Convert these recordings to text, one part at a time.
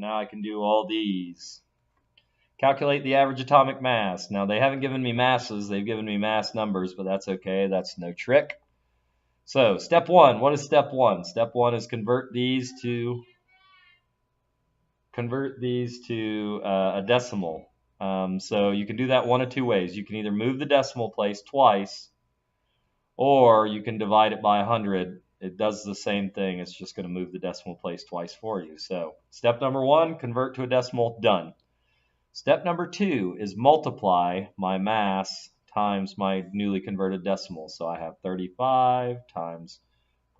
now I can do all these. Calculate the average atomic mass. Now, they haven't given me masses. They've given me mass numbers, but that's okay. That's no trick. So, step one. What is step one? Step one is convert these to a decimal. So you can do that one of two ways. You can either move the decimal place twice, or you can divide it by 100. It does the same thing. It's just going to move the decimal place twice for you. So step number one, convert to a decimal, done. Step number two is multiply my mass times my newly converted decimal. So I have 35 times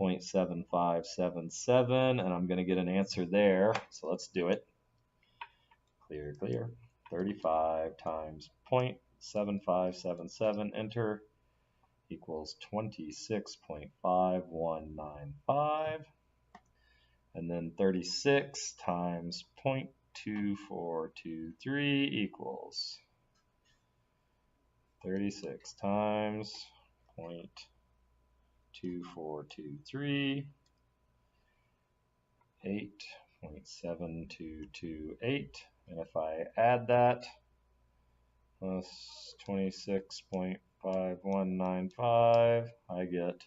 0.7577, and I'm going to get an answer there. So let's do it. Clear, clear. 35 times 0.7577, enter, equals 26.5195. And then 36 times 0.2423 equals 36 times 0.2423, 8.7228. And if I add that plus 26.5195, I get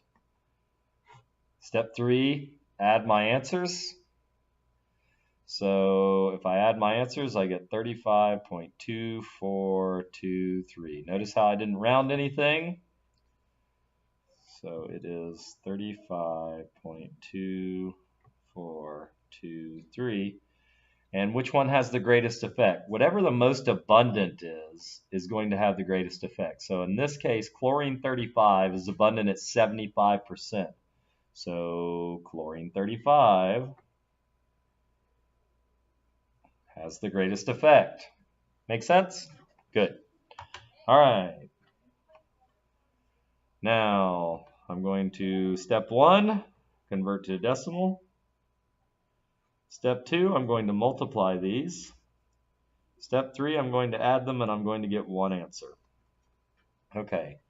step three, add my answers. So if I add my answers, I get 35.2423. Notice how I didn't round anything. So it is 35.2423. And which one has the greatest effect? Whatever the most abundant is going to have the greatest effect. So in this case, chlorine 35 is abundant at 75%. So chlorine 35 has the greatest effect. Make sense? Good. All right. Now I'm going to step one, convert to decimal. Step two, I'm going to multiply these. Step three, I'm going to add them, and I'm going to get one answer. Okay,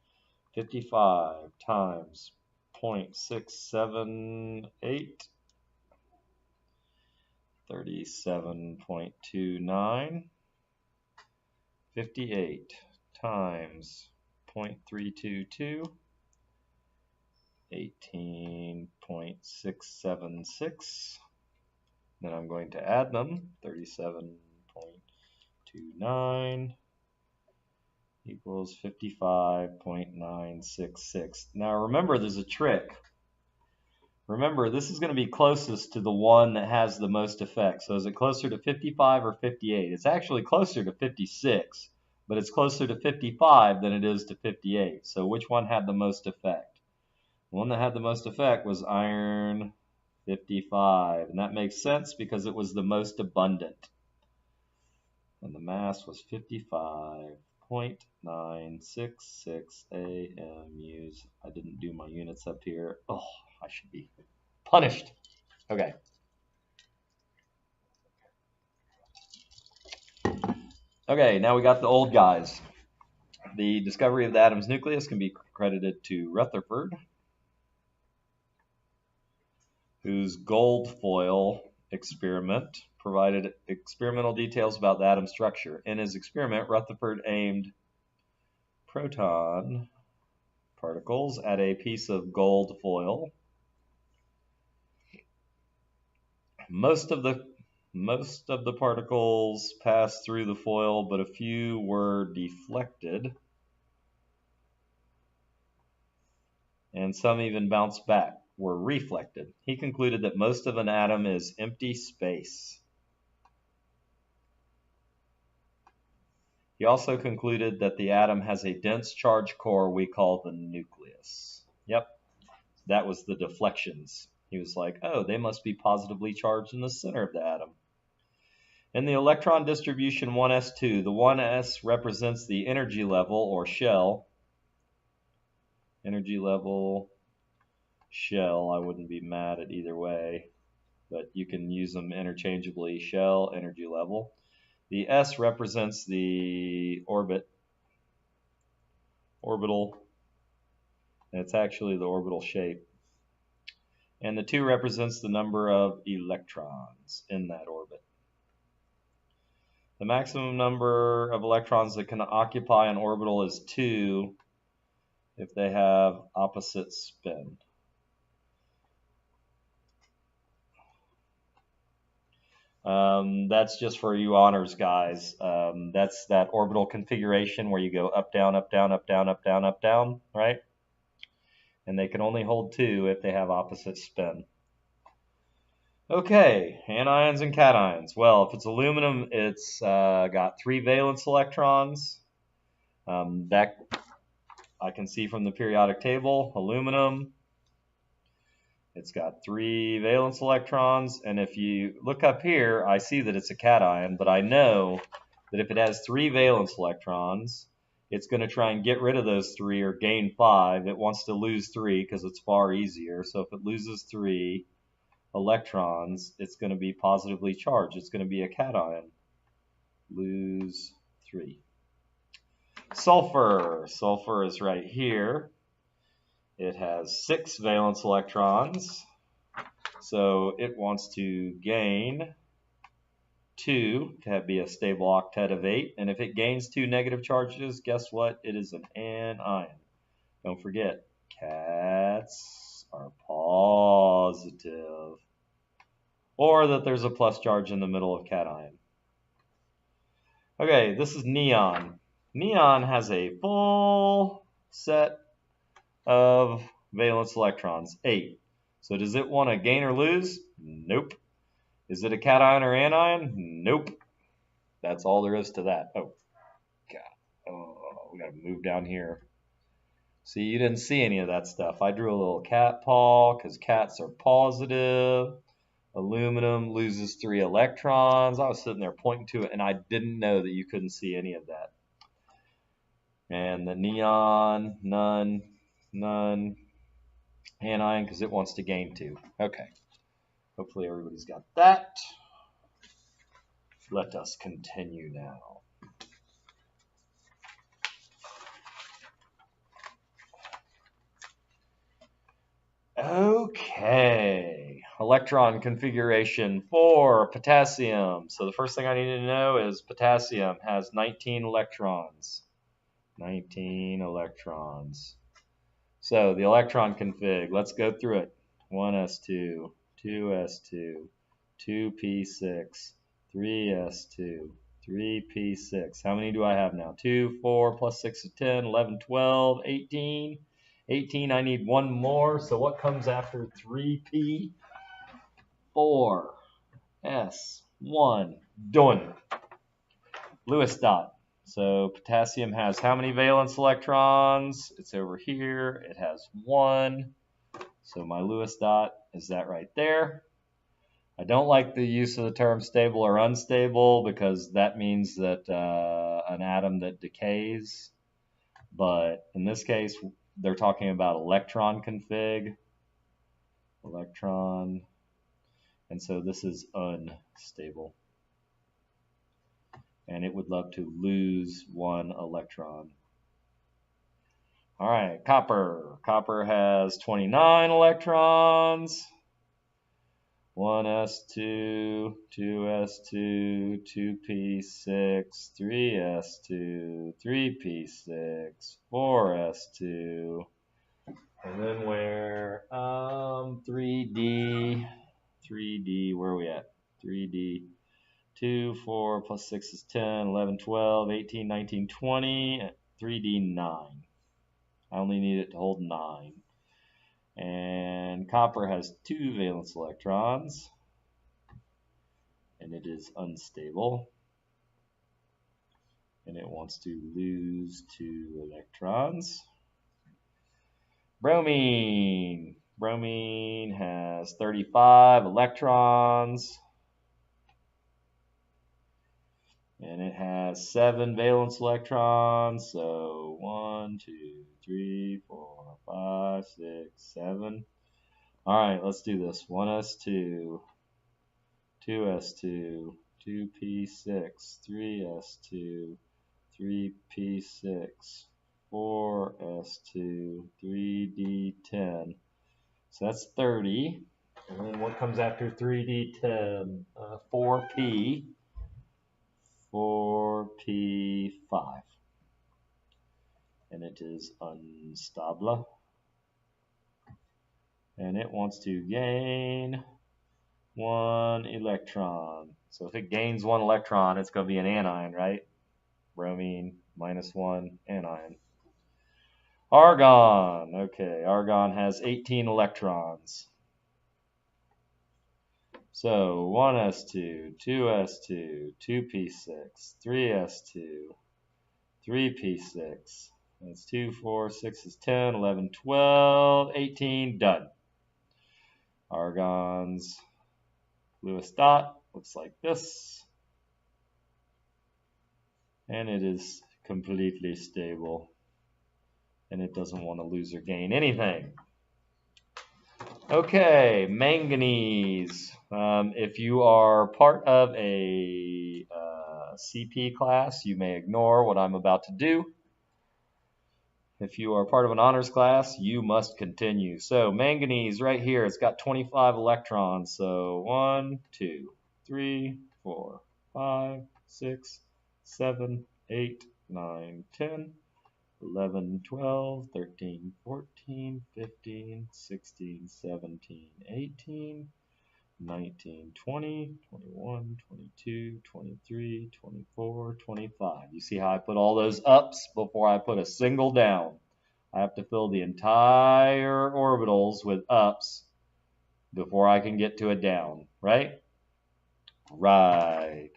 55 times 0.678, 37.29, 58 times 0.322, 18.676. Then I'm going to add them. 37.29 equals 55.966. Now remember, there's a trick. Remember, this is going to be closest to the one that has the most effect. So is it closer to 55 or 58? It's actually closer to 56, but it's closer to 55 than it is to 58. So which one had the most effect? The one that had the most effect was iron 55, and that makes sense because it was the most abundant. And the mass was 55.966 AMUs. I didn't do my units up here. Oh, I should be punished. Okay. Okay, now we got the old guys. The discovery of the atom's nucleus can be credited to Rutherford, whose gold foil experiment provided experimental details about the atom structure. In his experiment, Rutherford aimed proton particles at a piece of gold foil. Most of the particles passed through the foil, but a few were deflected, and some even bounced back, were reflected. He concluded that most of an atom is empty space. He also concluded that the atom has a dense charged core we call the nucleus. Yep, that was the deflections. He was like, oh, they must be positively charged in the center of the atom. In the electron distribution 1s2, the 1s represents the energy level or shell. Energy level, shell, I wouldn't be mad at either way, but you can use them interchangeably. Shell, energy level. The S represents the orbital, and it's actually the orbital shape. And the 2 represents the number of electrons in that orbit. The maximum number of electrons that can occupy an orbital is 2 if they have opposite spin. That's just for you honors guys. That's that orbital configuration where you go up, down, up, down, up, down, up, down, up, down, right? And they can only hold 2 if they have opposite spin. Okay, anions and cations. Well, if it's aluminum, it's got 3 valence electrons. That I can see from the periodic table. Aluminum, it's got 3 valence electrons, and if you look up here, I see that it's a cation, but I know that if it has 3 valence electrons, it's going to try and get rid of those 3 or gain 5. It wants to lose 3 because it's far easier. So if it loses 3 electrons, it's going to be positively charged. It's going to be a cation. Lose 3. Sulfur. Sulfur is right here. It has 6 valence electrons. So it wants to gain 2 to be a stable octet of 8. And if it gains 2 negative charges, guess what? It is an anion. Don't forget, cats are positive. Or that there's a plus charge in the middle of cation. Okay, this is neon. Neon has a full set of valence electrons, 8. So does it want to gain or lose? Nope. Is it a cation or anion? Nope. That's all there is to that. Oh, God. Oh, we got to move down here. See, you didn't see any of that stuff. I drew a little cat paw because cats are positive. Aluminum loses 3 electrons. I was sitting there pointing to it, and I didn't know that you couldn't see any of that. And the neon, none, anion, because it wants to gain 2. Okay. Hopefully everybody's got that. Let us continue now. Okay, electron configuration for potassium. So the first thing I need to know is potassium has 19 electrons. 19 electrons. So the electron config, let's go through it. 1s2, 2s2, 2p6, 3s2, 3p6. How many do I have now? 2, 4, plus 6 is 10, 11, 12, 18. 18, I need 1 more. So what comes after 3p? 4, s, 1. Done. Lewis dot. So potassium has how many valence electrons? It's over here. It has 1. So my Lewis dot is that right there. I don't like the use of the term stable or unstable because that means that an atom that decays. But in this case, they're talking about electron config. Electron. And so this is unstable. And it would love to lose 1 electron. All right, copper. Copper has 29 electrons. 1s2, 2s2, 2p6, 3s2, 3p6, 4s2, and then we're 3d, where are we at? 3d, 2, 4, plus 6 is 10, 11, 12, 18, 19, 20, 3d, 9. I only need it to hold 9. And copper has 2 valence electrons, and it is unstable, and it wants to lose 2 electrons. Bromine. Bromine has 35 electrons, and it has 7 valence electrons, so 1, 2, 3, 4, 5, 6, 7. All right, let's do this. 1s2, 2s2, 2p6, 3s2, 3p6, 4s2, 3d10. So that's 30. And then what comes after 3d10? 4p. 4p5. And it is unstable. And it wants to gain 1 electron. So if it gains 1 electron, it's going to be an anion, right? Bromine, -1, anion. Argon. Okay, argon has 18 electrons. So 1s2, 2s2, 2p6, 3s2, 3p6. That's 2, 4, 6 is 10, 11, 12, 18, done. Argon's Lewis dot looks like this. And it is completely stable. And it doesn't want to lose or gain anything. Okay, manganese. If you are part of a CP class, you may ignore what I'm about to do. If you are part of an honors class, you must continue. So manganese right here, it's got 25 electrons. So 1, 2, 3, 4, 5, 6, 7, 8, 9, 10. 11, 12, 13, 14, 15, 16, 17, 18, 19, 20, 21, 22, 23, 24, 25. You see how I put all those ups before I put a single down? I have to fill the entire orbitals with ups before I can get to a down, right? Right.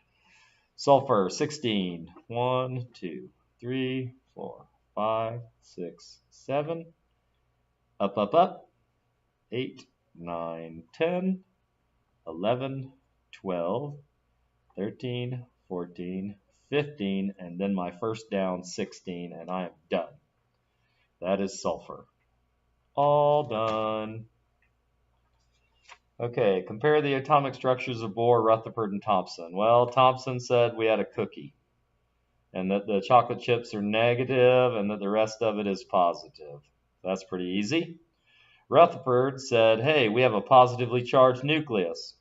Sulfur, 16. 1, 2, 3, 4. 5, 6, 7, up, up, up, 8, 9, 10, 11, 12, 13, 14, 15, and then my first down, 16, and I am done. That is sulfur. All done. Okay, compare the atomic structures of Bohr, Rutherford, and Thompson. Well, Thompson said we had a cookie, and that the chocolate chips are negative and that the rest of it is positive. That's pretty easy. Rutherford said, hey, we have a positively charged nucleus.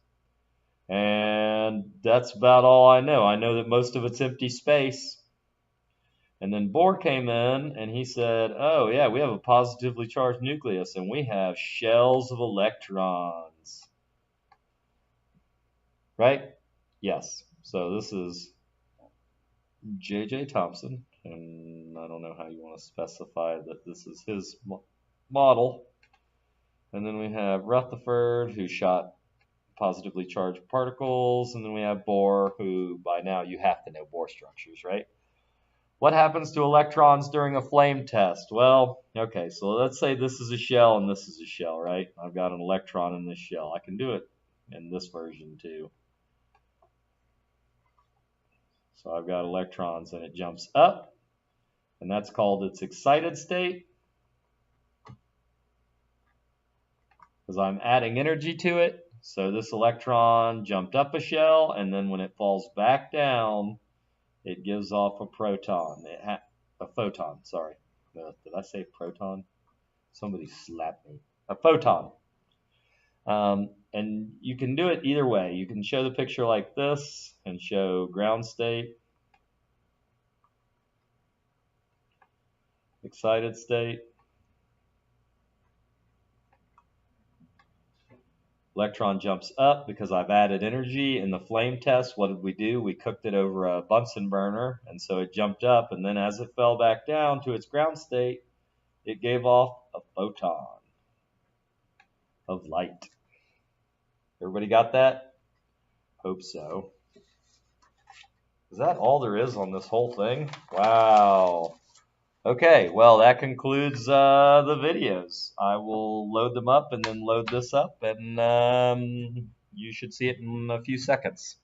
And that's about all I know. I know that most of it's empty space. And then Bohr came in and he said, oh, yeah, we have a positively charged nucleus and we have shells of electrons. Right? Yes. So this is J.J. Thompson, and I don't know how you want to specify that this is his model. And then we have Rutherford, who shot positively charged particles, and then we have Bohr, who by now you have to know Bohr structures, right? What happens to electrons during a flame test? Well, okay, so let's say this is a shell and this is a shell, right? I've got an electron in this shell. I can do it in this version too. So I've got electrons and it jumps up, and that's called its excited state, because I'm adding energy to it. So this electron jumped up a shell, and then when it falls back down, it gives off a proton. A photon, sorry. Did I say proton? Somebody slapped me. A photon. And you can do it either way. You can show the picture like this and show ground state, excited state. Electron jumps up because I've added energy. In the flame test, what did we do? We cooked it over a Bunsen burner, and so it jumped up, and then as it fell back down to its ground state, it gave off a photon of light. Everybody got that? Hope so. Is that all there is on this whole thing? Wow. Okay, well, that concludes the videos. I will load them up and then load this up, and you should see it in a few seconds.